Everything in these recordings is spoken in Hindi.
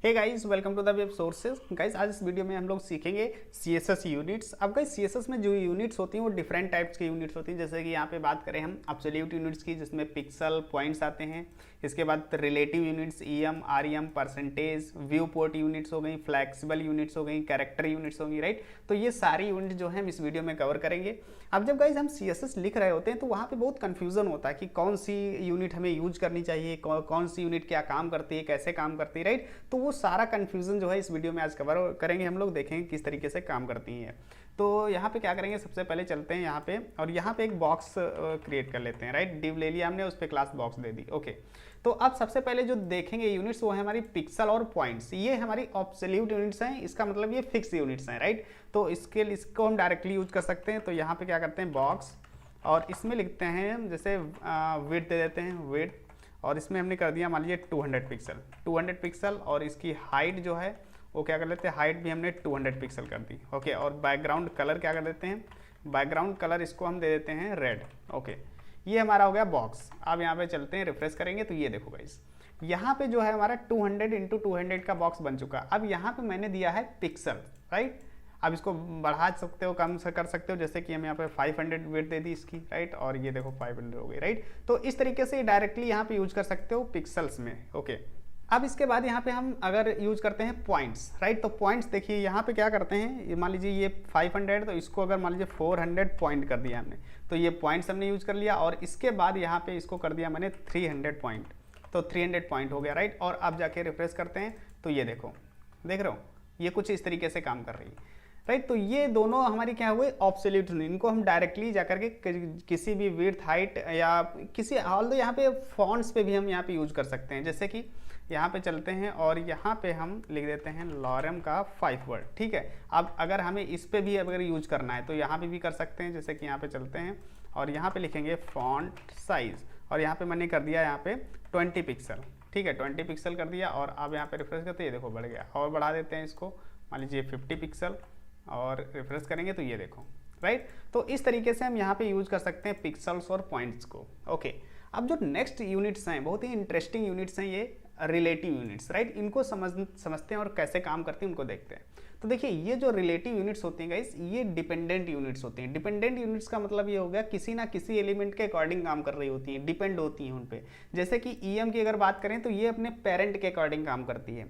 Hey guys, welcome to the web sources. Guys, आज इस वीडियो में हम लोग सीखेंगे CSS यूनिट्स। अब गाइस CSS में जो यूनिट्स होती हैं वो डिफरेंट टाइप्स की यूनिट्स होती हैं। जैसे कि यहाँ पे बात करें हम एब्सोल्यूट यूनिट्स की, जिसमें पिक्सल पॉइंट्स आते हैं। इसके बाद relative units EM REM percentage, view port units हो गई, फ्लैक्सिबल यूनिट्स हो गई, कैरेक्टर यूनिट्स होंगी, राइट। तो ये सारी यूनिट जो है हम इस वीडियो में कवर करेंगे। अब जब गाइस हम CSS लिख रहे होते हैं तो वहाँ पे बहुत कन्फ्यूजन होता है कि कौन सी यूनिट हमें यूज करनी चाहिए, कौन सी यूनिट क्या काम करती है, कैसे काम करती है, राइट। तो वो सारा कन्फ्यूजन जो है इस वीडियो में आज कवर करेंगे। हम लोग देखेंगे किस तरीके से काम करती हैं। तो यहाँ पे क्या करेंगे, सबसे पहले चलते हैं यहाँ पे और यहाँ पे एक बॉक्स क्रिएट कर लेते हैं, राइट। डिव ले लिया हमने, उस पर क्लास बॉक्स दे दी, ओके। तो अब सबसे पहले जो देखेंगे यूनिट्स वो है हमारी पिक्सल और पॉइंट्स। ये हमारी एब्सोल्यूट यूनिट्स हैं, इसका मतलब ये फिक्स यूनिट्स हैं, राइट। तो इसको हम डायरेक्टली यूज कर सकते हैं। तो यहाँ पे क्या करते हैं, बॉक्स, और इसमें लिखते हैं जैसे विड्थ दे देते हैं, विड्थ, और इसमें हमने कर दिया मान लीजिए 200 पिक्सल, और इसकी हाइट जो है वो क्या कर लेते हैं, हाइट भी हमने 200 पिक्सल कर दी, ओके। और बैकग्राउंड कलर क्या कर देते हैं, बैकग्राउंड कलर इसको हम दे देते हैं रेड, ओके। ये हमारा हो गया बॉक्स। अब यहाँ पे चलते हैं, रिफ्रेश करेंगे तो ये देखो गाइस, यहाँ पे जो है हमारा 200 × 200 का बॉक्स बन चुका। अब यहाँ पे मैंने दिया है पिक्सल, राइट। अब इसको बढ़ा सकते हो, कम से कर सकते हो, जैसे कि हम यहाँ पे 500 वेट दे दी इसकी, राइट। और ये देखो 500 हो गई, राइट। तो इस तरीके से डायरेक्टली यहाँ पे यूज कर सकते हो पिक्सल्स में, ओके। अब इसके बाद यहाँ पे हम अगर यूज करते हैं पॉइंट्स, राइट। तो पॉइंट्स देखिए यहाँ पे क्या करते हैं, मान लीजिए ये 500, तो इसको अगर मान लीजिए 400 पॉइंट कर दिया हमने, तो ये पॉइंट्स हमने यूज कर लिया। और इसके बाद यहाँ पे इसको कर दिया मैंने 300 पॉइंट, तो 300 पॉइंट हो गया, राइट। और अब जाके रिफ्रेश करते हैं तो ये देखो, देख रहे हो, ये कुछ इस तरीके से काम कर रही है, राइट। तो ये दोनों हमारी क्या हुए, ऑब्सोल्यूट। इनको हम डायरेक्टली जाकर के किसी भी विड्थ, हाइट या किसी ऑल, यहाँ पे फॉन्ट्स पे भी हम यहाँ पे यूज कर सकते हैं। जैसे कि यहाँ पे चलते हैं और यहाँ पे हम लिख देते हैं लॉरेम का 5 वर्ड, ठीक है। अब अगर हमें इस पे भी अगर यूज करना है तो यहाँ पे भी कर सकते हैं। जैसे कि यहाँ पे चलते हैं और यहाँ पे लिखेंगे फॉन्ट साइज, और यहाँ पे मैंने कर दिया यहाँ पे 20 पिक्सल, ठीक है, 20 पिक्सल कर दिया। और अब यहाँ पे रिफ्रेश करते हैं, ये देखो बढ़ गया। और बढ़ा देते हैं इसको, मान लीजिए 50 पिक्सल, और रिफ्रेश करेंगे तो ये देखो, राइट। तो इस तरीके से हम यहाँ पे यूज कर सकते हैं पिक्सल्स और पॉइंट्स को, ओके। अब जो नेक्स्ट यूनिट्स हैं, बहुत ही इंटरेस्टिंग यूनिट्स हैं ये, रिलेटिव यूनिट्स, राइट। इनको समझते हैं और कैसे काम करती हैं उनको देखते हैं। तो देखिए, ये जो रिलेटिव यूनिट्स होती हैं गाइस, ये डिपेंडेंट यूनिट्स होती हैं। डिपेंडेंट यूनिट्स का मतलब ये हो गया किसी ना किसी एलिमेंट के अकॉर्डिंग काम कर रही होती हैं, डिपेंड होती हैं उन पे। जैसे कि EM की अगर बात करें तो ये अपने पेरेंट के अकॉर्डिंग काम करती है,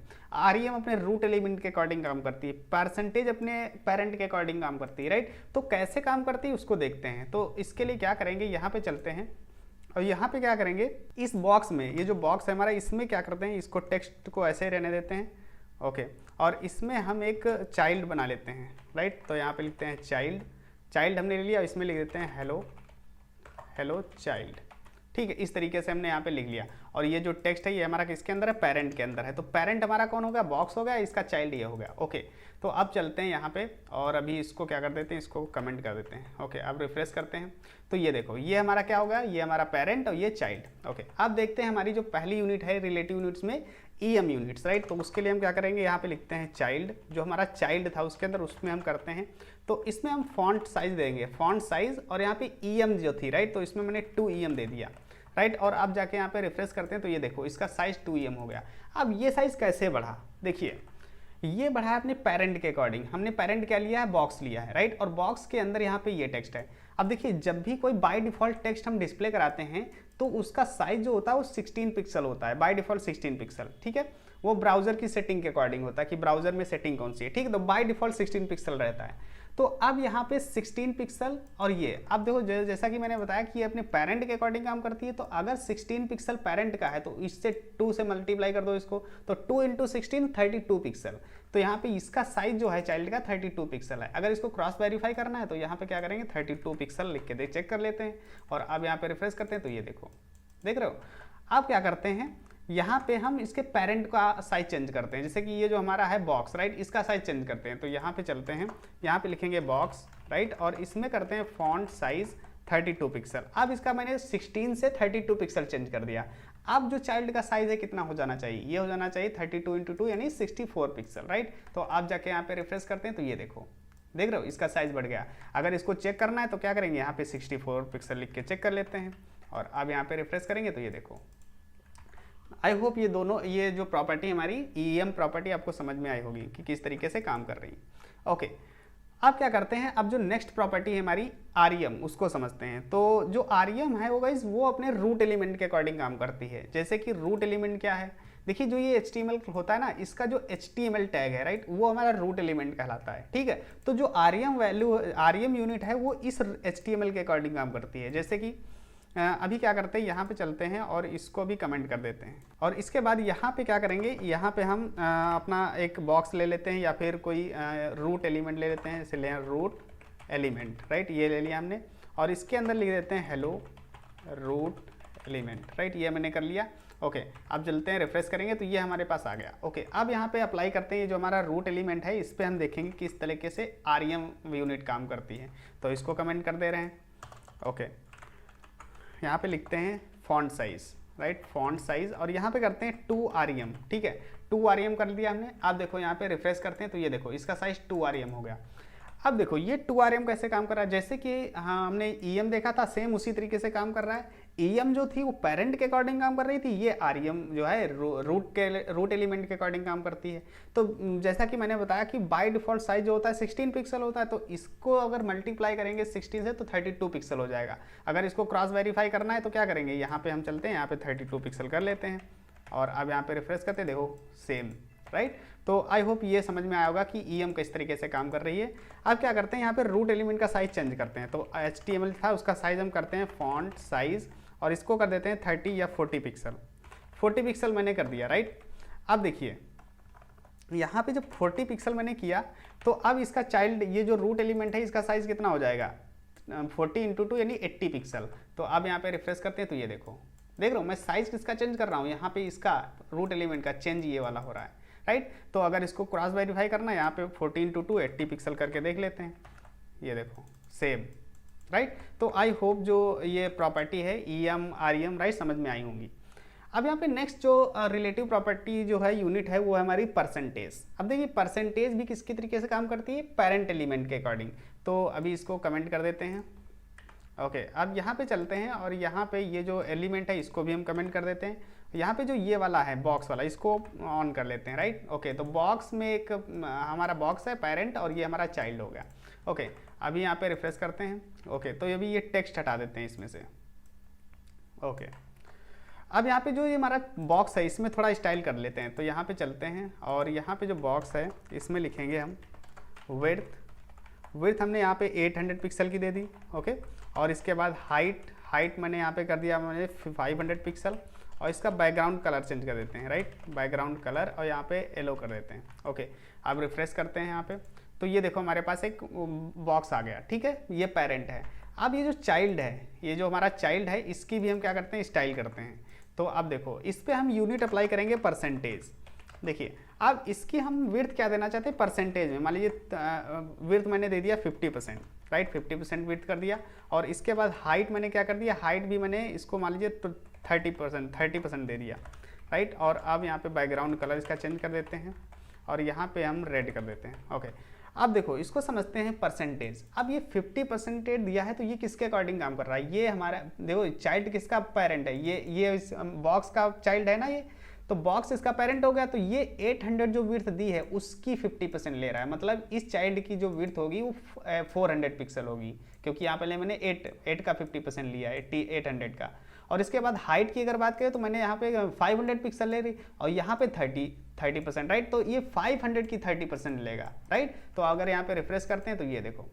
REM अपने रूट एलिमेंट के अकॉर्डिंग काम करती है, परसेंटेज अपने पेरेंट के अकॉर्डिंग काम करती है, राइट। तो कैसे काम करती है उसको देखते हैं। तो इसके लिए क्या करेंगे, यहाँ पे चलते हैं और यहाँ पे क्या करेंगे, इस बॉक्स में, ये जो बॉक्स है हमारा, इसमें क्या करते हैं, इसको टेक्स्ट को ऐसे रहने देते हैं, ओके। और इसमें हम एक चाइल्ड बना लेते हैं, राइट। तो यहाँ पे लिखते हैं चाइल्ड हमने ले लिया, इसमें लिख देते हैं हेलो चाइल्ड, ठीक है। इस तरीके से हमने यहाँ पे लिख लिया। और ये जो टेक्स्ट है ये हमारा किसके अंदर है, पेरेंट के अंदर है। तो पेरेंट हमारा कौन हो गया, बॉक्स हो गया, इसका चाइल्ड ये हो गया, ओके। तो अब चलते हैं यहाँ पे और अभी इसको क्या कर देते हैं, इसको कमेंट कर देते हैं, ओके। अब रिफ्रेश करते हैं तो ये देखो, ये हमारा क्या हो गया, ये हमारा पेरेंट और ये चाइल्ड, ओके। अब देखते हैं हमारी जो पहली यूनिट है रिलेटिव यूनिट्स में, EM यूनिट्स, राइट। तो उसके लिए हम क्या करेंगे, यहाँ पे लिखते हैं चाइल्ड, जो हमारा चाइल्ड था उसके अंदर, उसमें हम करते हैं। तो इसमें हम फॉन्ट साइज देंगे, फॉन्ट साइज, और यहाँ पे EM जो थी, राइट, तो इसमें मैंने 2 EM दे दिया, राइट। और अब जाके यहाँ पे रिफ्रेश करते हैं तो ये देखो, इसका साइज 2 EM हो गया। अब ये साइज कैसे बढ़ा, देखिए, ये बढ़ा है अपने पेरेंट के अकॉर्डिंग। हमने पेरेंट क्या लिया है, बॉक्स लिया है, राइट। और बॉक्स के अंदर यहाँ पे ये टेक्स्ट है। अब देखिए, जब भी कोई बाय डिफॉल्ट टेक्स्ट हम डिस्प्ले कराते हैं तो उसका साइज जो होता है वो 16 पिक्सल होता है, बाय डिफॉल्ट 16 पिक्सल, ठीक है। वो ब्राउजर की सेटिंग के अकॉर्डिंग होता है कि ब्राउजर में सेटिंग कौन सी है, ठीक है। तो बाय डिफॉल्ट 16 पिक्सल रहता है। तो अब यहाँ पे 16 पिक्सल, और ये अब देखो, जैसा कि मैंने बताया कि ये अपने पेरेंट के अकॉर्डिंग काम करती है। तो अगर 16 पिक्सल पेरेंट का है तो इससे 2 से मल्टीप्लाई कर दो इसको, तो 2 × 16 32 पिक्सल। तो यहाँ पे इसका साइज जो है चाइल्ड का 32 पिक्सल है। अगर इसको क्रॉस वेरीफाई करना है तो यहाँ पे क्या करेंगे, 32 पिक्सल लिख के चेक कर लेते हैं। और अब यहाँ पे रिफ्रेश करते हैं तो ये देखो, देख रहे हो। अब क्या करते हैं, यहाँ पे हम इसके पेरेंट का साइज चेंज करते हैं। जैसे कि ये जो हमारा है बॉक्स, राइट, इसका साइज चेंज करते हैं। तो यहाँ पे चलते हैं, यहाँ पे लिखेंगे बॉक्स, राइट, और इसमें करते हैं फॉन्ट साइज 32 पिक्सल। अब इसका मैंने 16 से 32 पिक्सल चेंज कर दिया। अब जो चाइल्ड का साइज है कितना हो जाना चाहिए, ये हो जाना चाहिए 32 × 2 यानी 64 पिक्सल, राइट। तो आप जाके यहाँ पे रिफ्रेश करते हैं तो ये देखो, देख रहे हो, इसका साइज बढ़ गया। अगर इसको चेक करना है तो क्या करेंगे, यहाँ पे 64 पिक्सल लिख के चेक कर लेते हैं। और अब यहाँ पे रिफ्रेश करेंगे तो ये देखो, आई होप ये दोनों, ये जो प्रॉपर्टी हमारी ईएम प्रॉपर्टी आपको समझ में आई होगी कि किस तरीके से काम कर रही है। ओके, अब क्या करते हैं, अब जो नेक्स्ट प्रॉपर्टी है हमारी आरईएम, उसको समझते हैं। तो जो आरईएम है वो गाइस वो अपने रूट एलिमेंट के अकॉर्डिंग काम करती है। जैसे कि रूट एलिमेंट क्या है, देखिए जो ये HTML होता है ना, इसका जो HTML टैग है राइट, वो हमारा रूट एलिमेंट कहलाता है। ठीक है, तो जो आरईएम वैल्यू, आरईएम यूनिट है वो इस HTML के अकॉर्डिंग काम करती है। जैसे कि अभी क्या करते हैं, यहाँ पे चलते हैं और इसको भी कमेंट कर देते हैं, और इसके बाद यहाँ पे क्या करेंगे, यहाँ पे हम अपना एक बॉक्स ले लेते हैं या फिर कोई रूट एलिमेंट ले लेते हैं, इसे ले रूट एलिमेंट राइट, ये ले लिया हमने, और इसके अंदर लिख देते हैं हेलो रूट एलिमेंट राइट, ये मैंने कर लिया। ओके, अब चलते हैं, रिफ्रेश करेंगे तो ये हमारे पास आ गया। ओके, अब यहाँ पे अप्लाई करते हैं, जो हमारा रूट एलिमेंट है इस पर हम देखेंगे किस तरीके से आरईएम यूनिट काम करती है। तो इसको कमेंट कर दे रहे हैं। ओके, यहाँ पे लिखते हैं font size right, font size, और यहाँ पे करते हैं 2 REM। ठीक है, 2 REM कर दिया हमने। अब देखो यहाँ पे रिफ्रेश करते हैं तो ये देखो इसका साइज 2 REM हो गया। अब देखो ये 2 REM कैसे काम कर रहा है, जैसे कि हाँ हमने EM देखा था, सेम उसी तरीके से काम कर रहा है। EM जो थी वो पेरेंट के अकॉर्डिंग काम कर रही थी, ये REM जो है रूट एलिमेंट के अकॉर्डिंग काम करती है। तो जैसा कि मैंने बताया कि बाय डिफॉल्ट साइज जो होता है 16 पिक्सल होता है, तो इसको अगर मल्टीप्लाई करेंगे 16 से तो 32 पिक्सल हो जाएगा। अगर इसको क्रॉस वेरीफाई करना है तो क्या करेंगे, यहाँ पे हम चलते हैं, यहाँ पे 32 पिक्सल कर लेते हैं, और अब यहाँ पे रिफ्रेश करते हैं, देखो सेम राइट। तो आई होप ये समझ में आया होगा कि EM किस तरीके से काम कर रही है। अब क्या करते हैं, यहाँ पे रूट एलिमेंट का साइज चेंज करते हैं। तो HTML था, उसका साइज हम करते हैं फॉन्ट साइज, और इसको कर देते हैं 30 या 40 पिक्सल। 40 पिक्सल मैंने कर दिया राइट। अब देखिए यहाँ पे जब 40 पिक्सल मैंने किया, तो अब इसका चाइल्ड, ये जो रूट एलिमेंट है इसका साइज कितना हो जाएगा, 40 × 2 यानी 80 पिक्सल। तो अब यहाँ पे रिफ्रेश करते हैं तो ये देखो, देख रहे हो मैं साइज किसका चेंज कर रहा हूँ, यहाँ पे इसका रूट एलिमेंट का चेंज ये वाला हो रहा है राइट। तो अगर इसको क्रॉस वेरीफाई करना है, यहाँ पे 40 × 2 80 पिक्सल करके देख लेते हैं, ये देखो सेम राइट। तो आई होप जो ये प्रॉपर्टी है EM REM राइट समझ में आई होंगी। अब यहाँ पे नेक्स्ट जो रिलेटिव प्रॉपर्टी जो है यूनिट है वो है हमारी परसेंटेज। अब देखिए परसेंटेज भी किसके तरीके से काम करती है, पेरेंट एलिमेंट के अकॉर्डिंग। तो अभी इसको कमेंट कर देते हैं। ओके, अब यहाँ पे चलते हैं, और यहाँ पे ये जो एलिमेंट है इसको भी हम कमेंट कर देते हैं। यहाँ पे जो ये वाला है बॉक्स वाला, इसको ऑन कर लेते हैं राइट। ओके, तो बॉक्स में एक हमारा बॉक्स है पेरेंट, और ये हमारा चाइल्ड हो गया। ओके, अभी यहाँ पे रिफ्रेश करते हैं। ओके, तो अभी ये टेक्स्ट हटा देते हैं इसमें से। ओके, अब यहाँ पे जो ये हमारा बॉक्स है इसमें थोड़ा स्टाइल कर लेते हैं। तो यहाँ पे चलते हैं, और यहाँ पे जो बॉक्स है इसमें लिखेंगे हम विड्थ हमने यहाँ पे 800 पिक्सल की दे दी। ओके, और इसके बाद हाइट मैंने यहाँ पे कर दिया मैंने 500 पिक्सल, और इसका बैकग्राउंड कलर चेंज कर देते हैं राइट, बैकग्राउंड कलर, और यहाँ पे येलो कर देते हैं। ओके, अब रिफ्रेश करते हैं यहाँ पे, तो ये देखो हमारे पास एक बॉक्स आ गया। ठीक है, ये पेरेंट है। अब ये जो चाइल्ड है, ये जो हमारा चाइल्ड है, इसकी भी हम क्या करते हैं, स्टाइल करते हैं। तो अब देखो इस पर हम यूनिट अप्लाई करेंगे परसेंटेज। देखिए अब इसकी हम विड्थ क्या देना चाहते हैं परसेंटेज में, मान लीजिए विड्थ मैंने दे दिया 50% राइट, 50% विड्थ कर दिया। और इसके बाद हाइट मैंने क्या कर दिया, हाइट भी मैंने इसको मान लीजिए 30% दे दिया राइट। और अब यहाँ पे बैकग्राउंड कलर इसका चेंज कर देते हैं, और यहाँ पे हम रेड कर देते हैं। ओके, अब देखो इसको समझते हैं परसेंटेज। अब ये 50% दिया है, तो ये किसके अकॉर्डिंग काम कर रहा है, ये हमारा देखो चाइल्ड किसका पेरेंट है, ये इस बॉक्स का चाइल्ड है ना ये, तो बॉक्स इसका पेरेंट हो गया। तो ये 800 जो विड्थ दी है उसकी 50% ले रहा है, मतलब इस चाइल्ड की जो विड्थ होगी वो 400 पिक्सल होगी, क्योंकि यहाँ पहले मैंने 8 का 50% लिया है, 800 का। और इसके बाद हाइट की अगर बात करें तो मैंने यहाँ पे 500 पिक्सल ले रही, और यहाँ पे 30% राइट। तो ये 500 की 30% लेगा राइट। तो अगर यहाँ पे रिफ्रेश करते हैं तो ये देखो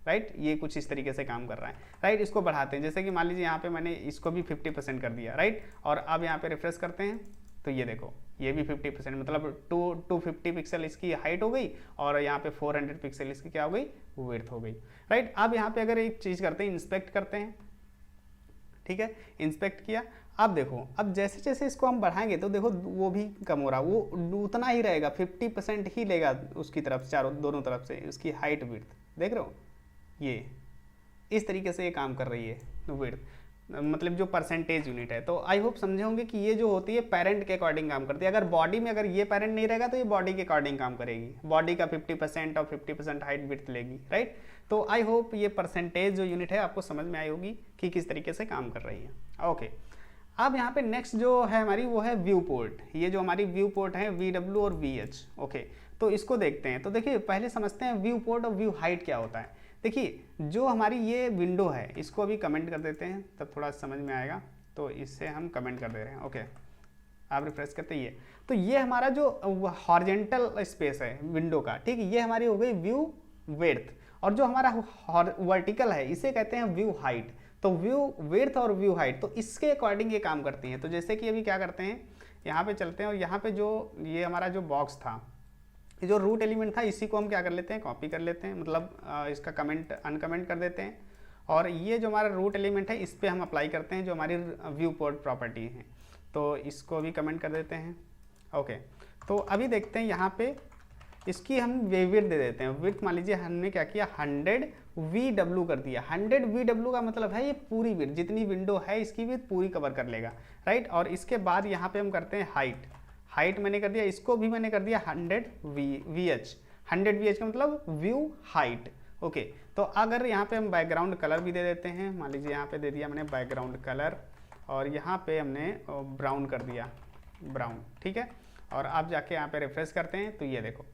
राइट, ये कुछ इस तरीके से काम कर रहा है राइट। इसको बढ़ाते हैं, जैसे कि मान लीजिए यहाँ पे मैंने इसको भी 50% कर दिया राइट। और अब यहाँ पे रिफ्रेश करते हैं तो ये देखो ये भी 50%, मतलब 250 पिक्सल इसकी हाइट हो गई, और यहाँ पे 400 पिक्सल इसकी क्या हो गई, विड्थ हो गई राइट। अब यहाँ पे अगर एक चीज़ करते हैं, इंस्पेक्ट करते हैं। ठीक है, इंस्पेक्ट किया। अब देखो, अब जैसे जैसे इसको हम बढ़ाएंगे तो देखो वो भी कम हो रहा, वो उतना ही रहेगा, 50% ही लेगा उसकी तरफ, दोनों तरफ से उसकी हाइट विड्थ। देख रहे हो, ये इस तरीके से ये काम कर रही है विड्थ, मतलब जो परसेंटेज यूनिट है। तो आई होप समझे होंगे कि ये जो होती है पेरेंट के अकॉर्डिंग काम करती है। अगर बॉडी में अगर ये पेरेंट नहीं रहेगा तो ये बॉडी के अकॉर्डिंग काम करेगी, बॉडी का 50% और 50% हाइट विड्थ लेगी राइट। तो आई होप ये परसेंटेज जो यूनिट है आपको समझ में आई होगी कि किस तरीके से काम कर रही है। ओके, अब यहाँ पे नेक्स्ट जो है हमारी वो है व्यू पोर्ट। ये जो हमारी व्यू पोर्ट है VW और VH। ओके, तो इसको देखते हैं। तो देखिए पहले समझते हैं व्यू पोर्ट और व्यू हाइट क्या होता है। देखिए जो हमारी ये विंडो है इसको अभी कमेंट कर देते हैं, तब थोड़ा समझ में आएगा। तो इससे हम कमेंट कर दे रहे हैं। ओके, आप रिफ्रेश करते ही है। तो ये हमारा जो हॉरिजेंटल स्पेस है विंडो का, ठीक है, ये हमारी हो गई व्यू विड्थ। और जो हमारा वर्टिकल है इसे कहते हैं व्यू हाइट। तो व्यू विड्थ और व्यू हाइट तो इसके अकॉर्डिंग ये काम करती हैं। तो जैसे कि अभी क्या करते हैं, यहाँ पे चलते हैं और यहाँ पे जो ये हमारा जो बॉक्स था, ये जो रूट एलिमेंट था, इसी को हम क्या कर लेते हैं, कॉपी कर लेते हैं, मतलब इसका कमेंट अनकमेंट कर देते हैं। और ये जो हमारा रूट एलिमेंट है इस पर हम अप्लाई करते हैं जो हमारी व्यू पोर्ट प्रॉपर्टी है। तो इसको भी कमेंट कर देते हैं। ओके, तो अभी देखते हैं यहाँ पे इसकी हम विड्थ दे देते हैं। विड्थ मान लीजिए हमने क्या किया, 100 VW कर दिया। 100 VW का मतलब है ये पूरी विड्थ, जितनी विंडो है इसकी विड्थ पूरी कवर कर लेगा, राइट। और इसके बाद यहाँ पे हम करते हैं हाइट। हाइट मैंने कर दिया, इसको भी मैंने कर दिया 100 VH। 100 VH का मतलब व्यू हाइट। ओके, तो अगर यहाँ पे हम बैकग्राउंड कलर भी दे देते हैं, मान लीजिए यहाँ पे दे दिया मैंने बैकग्राउंड कलर, और यहाँ पे हमने ब्राउन कर दिया, ब्राउन, ठीक है। और आप जाके यहाँ पे रिफ्रेश करते हैं तो ये देखो,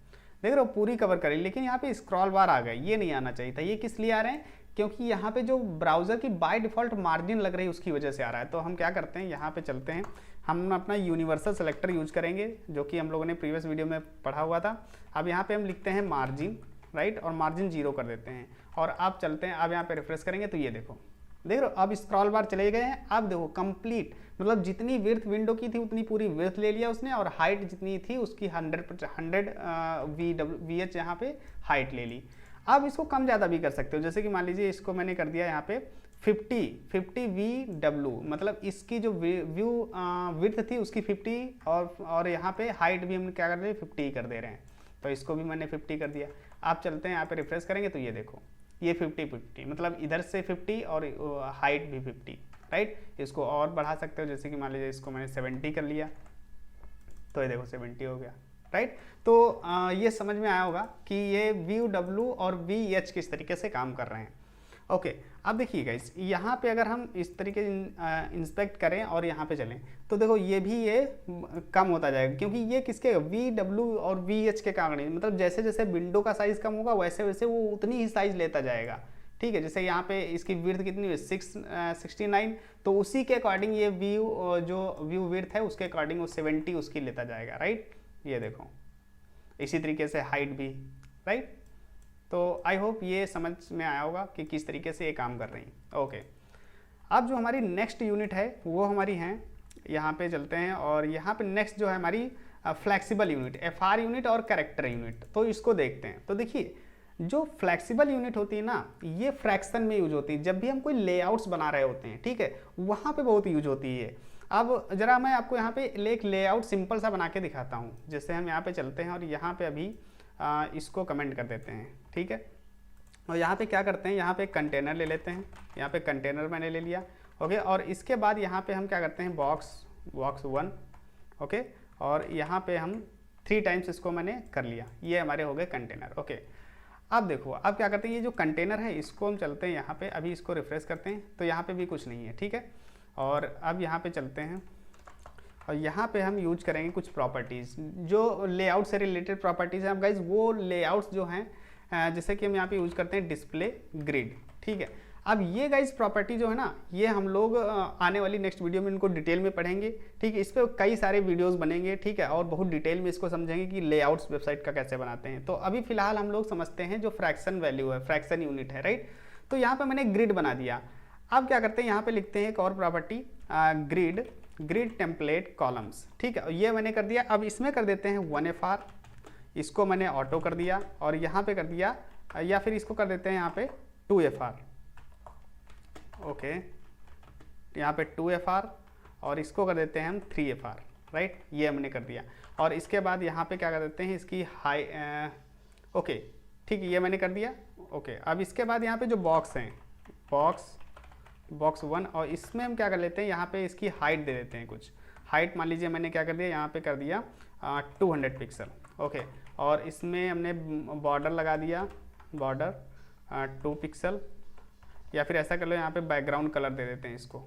देख रहे हो पूरी कवर करी। लेकिन यहाँ पे स्क्रॉल बार आ गए, ये नहीं आना चाहिए था। ये किस लिए आ रहे हैं, क्योंकि यहाँ पे जो ब्राउज़र की बाय डिफ़ॉल्ट मार्जिन लग रही है उसकी वजह से आ रहा है। तो हम क्या करते हैं, यहाँ पे चलते हैं, हम अपना यूनिवर्सल सेलेक्टर यूज करेंगे जो कि हम लोगों ने प्रीवियस वीडियो में पढ़ा हुआ था। अब यहाँ पे हम लिखते हैं मार्जिन, राइट, और मार्जिन 0 कर देते हैं। और आप चलते हैं, अब यहाँ पे रिफ्रेश करेंगे तो ये देखो, देख रहे हो अब स्क्रॉल बार चले गए हैं। अब देखो कंप्लीट, मतलब जितनी विड्थ विंडो की थी उतनी पूरी विड्थ ले लिया उसने, और हाइट जितनी थी उसकी 100 VH यहाँ पे हाइट ले ली। अब इसको कम ज़्यादा भी कर सकते हो, जैसे कि मान लीजिए इसको मैंने कर दिया यहाँ पे 50 VW, मतलब इसकी जो व्यू विड्थ थी उसकी 50, और यहाँ पे हाइट भी हम क्या कर रहे हैं 50 कर दे रहे हैं। तो इसको भी मैंने 50 कर दिया। आप चलते हैं यहाँ पे रिफ्रेश करेंगे तो ये देखो, ये 50 मतलब इधर से 50 और हाइट भी 50, राइट। इसको और बढ़ा सकते हो, जैसे कि मान लीजिए इसको मैंने 70 कर लिया, तो ये देखो 70 हो गया, राइट। तो ये समझ में आया होगा कि ये VW और VH किस तरीके से काम कर रहे हैं। ओके, अब देखिए गाइस, यहाँ पे अगर हम इस तरीके से इंस्पेक्ट करें और यहाँ पे चलें तो देखो ये भी ये कम होता जाएगा, क्योंकि ये किसके VW और VH के कारण, मतलब जैसे जैसे विंडो का साइज़ कम होगा वैसे वैसे वो उतनी ही साइज़ लेता जाएगा, ठीक है। जैसे यहाँ पे इसकी विड्थ कितनी है 69, तो उसी के अकॉर्डिंग ये व्यू विड्थ है उसके अकॉर्डिंग वो 70 उसकी लेता जाएगा, राइट। ये देखो इसी तरीके से हाइट भी, राइट। तो आई होप ये समझ में आया होगा कि किस तरीके से ये काम कर रही है। ओके, अब जो हमारी नेक्स्ट यूनिट है वो हमारी हैं, यहाँ पे चलते हैं, और यहाँ पे नेक्स्ट जो है हमारी फ्लेक्सिबल यूनिट, FR यूनिट और कैरेक्टर यूनिट। तो इसको देखते हैं। तो देखिए जो फ्लेक्सिबल यूनिट होती है ना, ये फ्रैक्शन में यूज होती है, जब भी हम कोई लेआउट्स बना रहे होते हैं, ठीक है, वहाँ पे बहुत यूज होती है। अब जरा मैं आपको यहाँ पे एक लेआउट सिंपल सा बना के दिखाता हूँ। जैसे हम यहाँ पे चलते हैं और यहाँ पे अभी इसको कमेंट कर देते हैं, ठीक है। और यहाँ पे क्या करते हैं, यहाँ पे कंटेनर ले लेते हैं, यहाँ पे कंटेनर मैंने ले लिया, ओके। और इसके बाद यहाँ पे हम क्या करते हैं, बॉक्स 1, ओके। और यहाँ पे हम 3 टाइम्स इसको मैंने कर लिया, ये हमारे हो गए कंटेनर, ओके। अब देखो, अब क्या करते हैं, ये जो कंटेनर है इसको हम चलते हैं यहाँ पे, अभी इसको रिफ्रेश करते हैं तो यहाँ पे भी कुछ नहीं है, ठीक है। और अब यहाँ पे चलते हैं और यहाँ पे हम यूज करेंगे कुछ प्रॉपर्टीज़ जो लेआउट से रिलेटेड प्रॉपर्टीज़ हैं। अब गाइज वो लेआउट्स जो हैं, जैसे कि हम यहाँ पे यूज करते हैं डिस्प्ले ग्रिड, ठीक है। अब ये गाइज प्रॉपर्टी जो है ना, ये हम लोग आने वाली नेक्स्ट वीडियो में इनको डिटेल में पढ़ेंगे, ठीक है। इस पर कई सारे वीडियोस बनेंगे, ठीक है, और बहुत डिटेल में इसको समझेंगे कि लेआउट्स वेबसाइट का कैसे बनाते हैं। तो अभी फिलहाल हम लोग समझते हैं जो फ्रैक्शन वैल्यू है, फ्रैक्शन यूनिट है, राइट। तो यहाँ पर मैंने ग्रिड बना दिया। अब क्या करते हैं, यहाँ पर लिखते हैं एक और प्रॉपर्टी, ग्रिड टेम्पलेट कॉलम्स, ठीक है, ये मैंने कर दिया। अब इसमें कर देते हैं 1FR, इसको मैंने ऑटो कर दिया, और यहाँ पे कर दिया, या फिर इसको कर देते हैं यहाँ पे 2FR, ओके, यहाँ पे 2FR, और इसको कर देते हैं हम 3FR, राइट, ये हमने कर दिया। और इसके बाद यहाँ पे क्या कर देते हैं, इसकी हाई, ओके, ठीक है, ये मैंने कर दिया, ओके। अब इसके बाद यहाँ पे जो बॉक्स हैं, बॉक्स 1, और इसमें हम क्या कर लेते हैं, यहाँ पे इसकी हाइट दे देते हैं कुछ। हाइट मान लीजिए मैंने क्या कर दिया, यहाँ पे कर दिया 200 पिक्सल, ओके। और इसमें हमने बॉर्डर लगा दिया, बॉर्डर 2 पिक्सल, या फिर ऐसा कर लो यहाँ पे बैकग्राउंड कलर दे देते हैं इसको,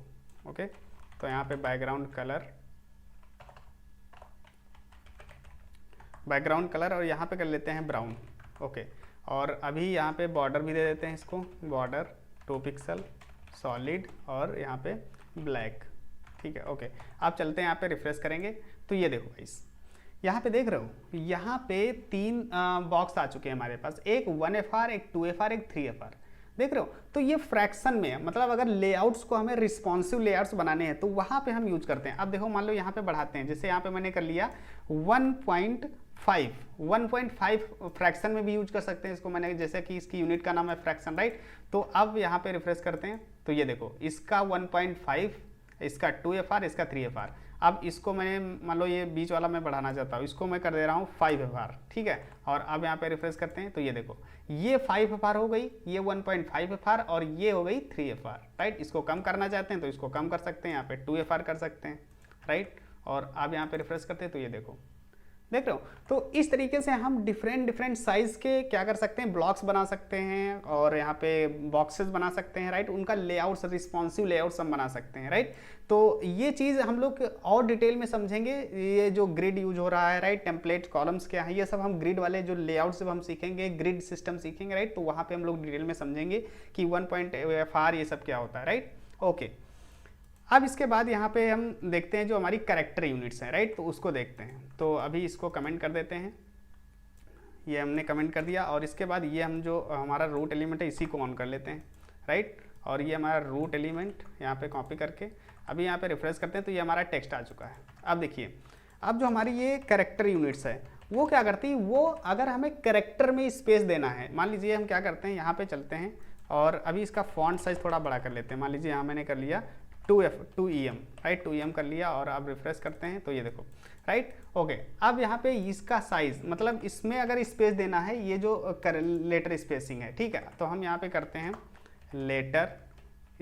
ओके। तो यहाँ पे बैकग्राउंड कलर और यहाँ पे कर लेते हैं ब्राउन। ओके, और अभी यहाँ पे बॉर्डर भी दे देते हैं इसको, बॉर्डर 2 पिक्सल सॉलिड और यहाँ पे ब्लैक। ठीक है, ओके। आप चलते हैं यहाँ पे रिफ्रेश करेंगे तो ये देखो गाइस, यहाँ पे देख रहे हो, यहाँ पे 3 बॉक्स आ चुके हैं हमारे पास, एक 1FR, एक 2FR, एक 3FR। देख रहे हो, तो ये फ्रैक्शन में है, मतलब अगर लेआउट्स को हमें रिस्पॉन्सिव लेआउट्स बनाने हैं तो वहाँ पे हम यूज करते हैं। अब देखो, मान लो यहाँ पे बढ़ाते हैं, जैसे यहाँ पे मैंने कर लिया 1.5 फ्रैक्शन में भी यूज कर सकते हैं इसको मैंने, जैसे कि इसकी यूनिट का नाम है फ्रैक्शन, राइट। तो अब यहाँ पे रिफ्रेश करते हैं तो ये देखो, इसका 1.5, इसका 2FR, इसका 3FR। अब इसको मैंने, मान लो ये बीच वाला मैं बढ़ाना चाहता हूँ, इसको मैं कर दे रहा हूँ 5FR। ठीक है, और अब यहाँ पे रिफ्रेश करते हैं तो ये देखो, ये 5FR हो गई, ये 1.5FR और ये हो गई 3FR, राइट। इसको कम करना चाहते हैं तो इसको कम कर सकते हैं, यहाँ पे 2FR कर सकते हैं, राइट। और अब यहाँ पे रिफ्रेश करते हैं तो ये देखो, देख रहे हो। तो इस तरीके से हम डिफरेंट साइज के क्या कर सकते हैं, ब्लॉक्स बना सकते हैं और यहाँ पे बॉक्सेस बना सकते हैं, राइट। उनका लेआउट्स, रिस्पॉन्सिव लेआउट्स हम बना सकते हैं, राइट। तो ये चीज़ हम लोग और डिटेल में समझेंगे, ये जो ग्रिड यूज हो रहा है, राइट, टेम्पलेट कॉलम्स क्या है, ये सब हम ग्रिड वाले जो लेआउट से हम सीखेंगे, ग्रिड सिस्टम सीखेंगे, राइट। तो वहाँ पे हम लोग डिटेल में समझेंगे कि 1.FR ये सब क्या होता है, राइट। ओके, अब इसके बाद यहाँ पे हम देखते हैं जो हमारी कैरेक्टर यूनिट्स हैं, राइट। तो उसको देखते हैं, तो अभी इसको कमेंट कर देते हैं, ये हमने कमेंट कर दिया। और इसके बाद ये हम जो हमारा रूट एलिमेंट है इसी को ऑन कर लेते हैं, राइट। और ये हमारा रूट एलिमेंट यहाँ पे कॉपी करके अभी यहाँ पे रिफ्रेश करते हैं तो ये हमारा टेक्स्ट आ चुका है। अब देखिए, अब जो हमारी ये कैरेक्टर यूनिट्स है वो क्या करती है, वो अगर हमें कैरेक्टर में स्पेस देना है, मान लीजिए हम क्या करते हैं, यहाँ पे चलते हैं और अभी इसका फॉन्ट साइज थोड़ा बड़ा कर लेते हैं। मान लीजिए यहाँ मैंने कर लिया 2EM, राइट, 2EM कर लिया और अब रिफ्रेश करते हैं तो ये देखो, राइट। ओके, अब यहाँ पे इसका साइज, मतलब इसमें अगर स्पेस देना है, ये जो लेटर स्पेसिंग है, ठीक है, तो हम यहाँ पे करते हैं लेटर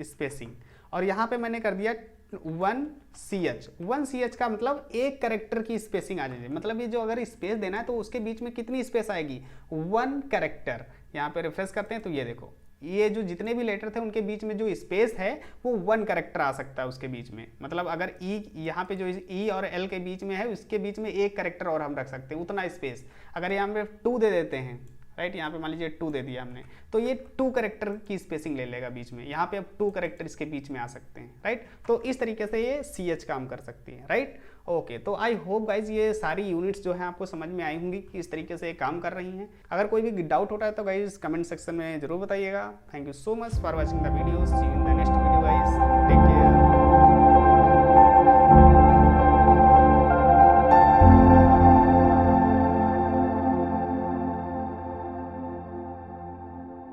स्पेसिंग और यहाँ पे मैंने कर दिया 1CH का मतलब एक कैरेक्टर की स्पेसिंग आ जाएगी। मतलब ये जो अगर स्पेस देना है तो उसके बीच में कितनी स्पेस आएगी, 1 कैरेक्टर। यहाँ पे रिफ्रेश करते हैं तो ये देखो, ये जो जितने भी लेटर थे उनके बीच में जो स्पेस है वो 1 कैरेक्टर आ सकता है उसके बीच में। मतलब अगर ई, यहाँ पे जो ई और एल के बीच में है उसके बीच में एक कैरेक्टर और हम रख सकते हैं, उतना स्पेस। अगर यहाँ पे 2 दे देते हैं, राइट, यहाँ पे मान लीजिए 2 दे दिया हमने, तो ये 2 कैरेक्टर की स्पेसिंग ले लेगा बीच में। यहाँ पे अब 2 कैरेक्टर इसके बीच में आ सकते हैं, राइट। तो इस तरीके से ये CH काम कर सकती है, राइट। ओके, तो आई होप गाइज ये सारी यूनिट्स जो है आपको समझ में आई होंगी कि इस तरीके से ये काम कर रही हैं। अगर कोई भी डाउट होता है तो गाइज कमेंट सेक्शन में जरूर बताइएगा। Thank you so much for watching the video, see you in the next video guys, take care.